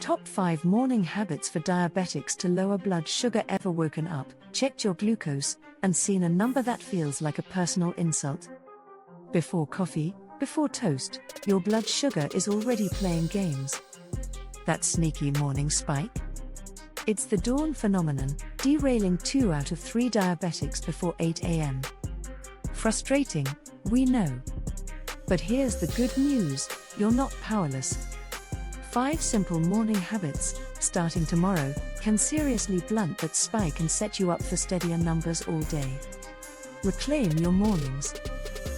Top 5 morning habits for diabetics to lower blood sugar. Ever woken up, checked your glucose, and seen a number that feels like a personal insult? Before coffee, before toast, your blood sugar is already playing games. That sneaky morning spike? It's the dawn phenomenon, derailing 2 out of 3 diabetics before 8 a.m. Frustrating, we know. But here's the good news, you're not powerless. 5 simple morning habits, starting tomorrow, can seriously blunt that spike and set you up for steadier numbers all day. Reclaim your mornings.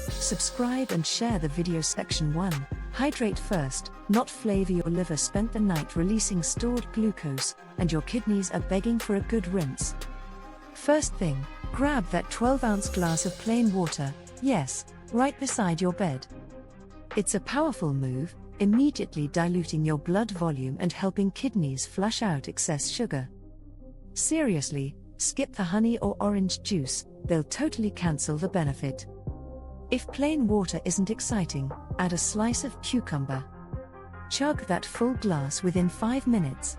Subscribe and share the video. Section 1. Hydrate first, not flavor. Your liver spent the night releasing stored glucose, and your kidneys are begging for a good rinse. First thing, grab that 12-ounce glass of plain water, yes, right beside your bed. It's a powerful move, immediately diluting your blood volume and helping kidneys flush out excess sugar. Seriously, skip the honey or orange juice, they'll totally cancel the benefit. If plain water isn't exciting, add a slice of cucumber. Chug that full glass within 5 minutes.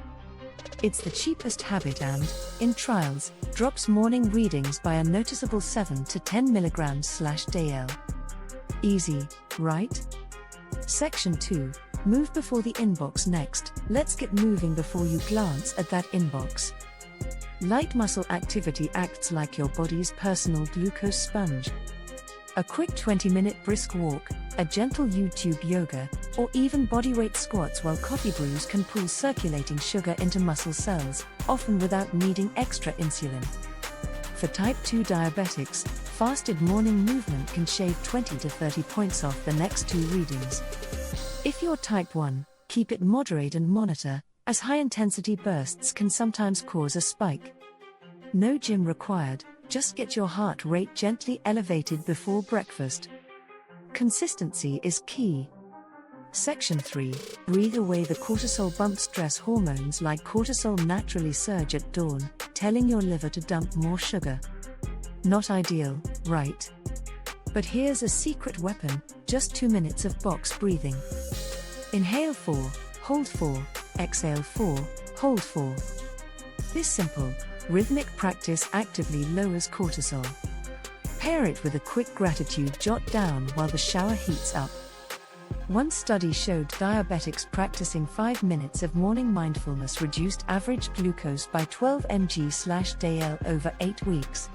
It's the cheapest habit and, in trials, drops morning readings by a noticeable 7 to 10 mg/dl. Easy, right? Section 2. Move before the inbox. Next, let's get moving before you glance at that inbox. Light muscle activity acts like your body's personal glucose sponge. A quick 20-minute brisk walk, a gentle YouTube yoga, or even bodyweight squats while coffee brews can pull circulating sugar into muscle cells, often without needing extra insulin. For type 2 diabetics, fasted morning movement can shave 20 to 30 points off the next 2 readings. If you're type 1, keep it moderate and monitor, as high-intensity bursts can sometimes cause a spike. No gym required, just get your heart rate gently elevated before breakfast. Consistency is key. Section 3. Breathe away the cortisol bump. Stress hormones like cortisol naturally surge at dawn, telling your liver to dump more sugar. Not ideal, right? But here's a secret weapon, just 2 minutes of box breathing. Inhale 4, hold 4, exhale 4, hold 4. This simple, rhythmic practice actively lowers cortisol. Pair it with a quick gratitude jot down while the shower heats up. One study showed diabetics practicing 5 minutes of morning mindfulness reduced average glucose by 12 mg/dl over 8 weeks.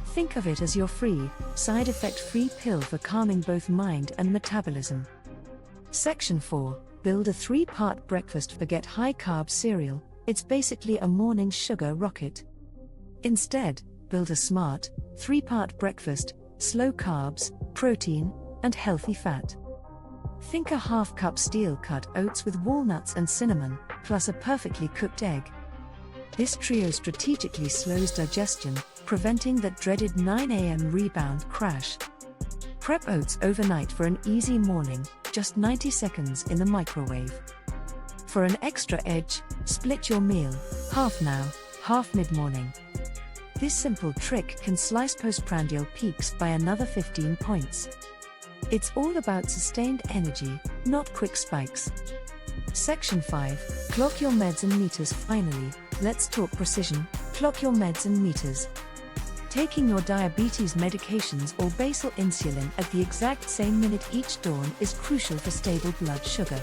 Think of it as your free, side effect-free pill for calming both mind and metabolism. Section 4. Build a 3-part breakfast. Forget high-carb cereal, it's basically a morning sugar rocket. Instead, build a smart, 3-part breakfast, slow carbs, protein, and healthy fat. Think a half-cup steel-cut oats with walnuts and cinnamon, plus a perfectly cooked egg. This trio strategically slows digestion, preventing that dreaded 9 a.m. rebound crash. Prep oats overnight for an easy morning, just 90 seconds in the microwave. For an extra edge, split your meal, half now, half mid-morning. This simple trick can slice postprandial peaks by another 15 points. It's all about sustained energy, not quick spikes. Section 5. Clock your meds and meters. Finally, let's talk precision. Clock your meds and meters. Taking your diabetes medications or basal insulin at the exact same minute each dawn is crucial for stable blood sugar.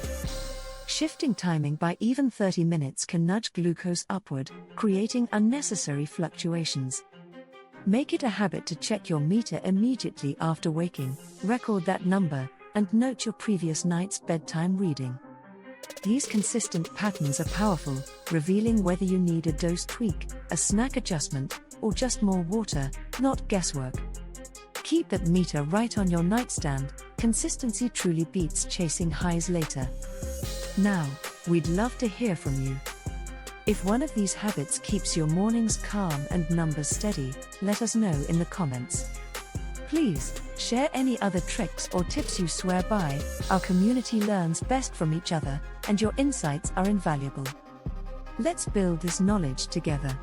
Shifting timing by even 30 minutes can nudge glucose upward, creating unnecessary fluctuations. Make it a habit to check your meter immediately after waking, record that number, and note your previous night's bedtime reading. These consistent patterns are powerful, revealing whether you need a dose tweak, a snack adjustment, or just more water, not guesswork. Keep that meter right on your nightstand. Consistency truly beats chasing highs later. Now, we'd love to hear from you. If one of these habits keeps your mornings calm and numbers steady, let us know in the comments. Please, share any other tricks or tips you swear by. Our community learns best from each other, and your insights are invaluable. Let's build this knowledge together.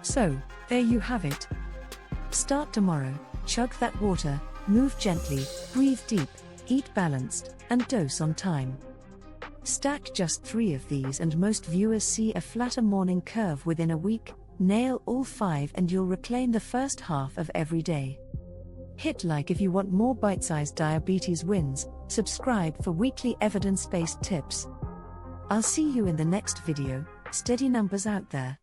So, there you have it. Start tomorrow, chug that water, move gently, breathe deep, eat balanced, and dose on time. Stack just 3 of these and most viewers see a flatter morning curve within a week. Nail all 5 and you'll reclaim the first half of every day. Hit like if you want more bite-sized diabetes wins. Subscribe for weekly evidence-based tips. I'll see you in the next video. Steady numbers out there.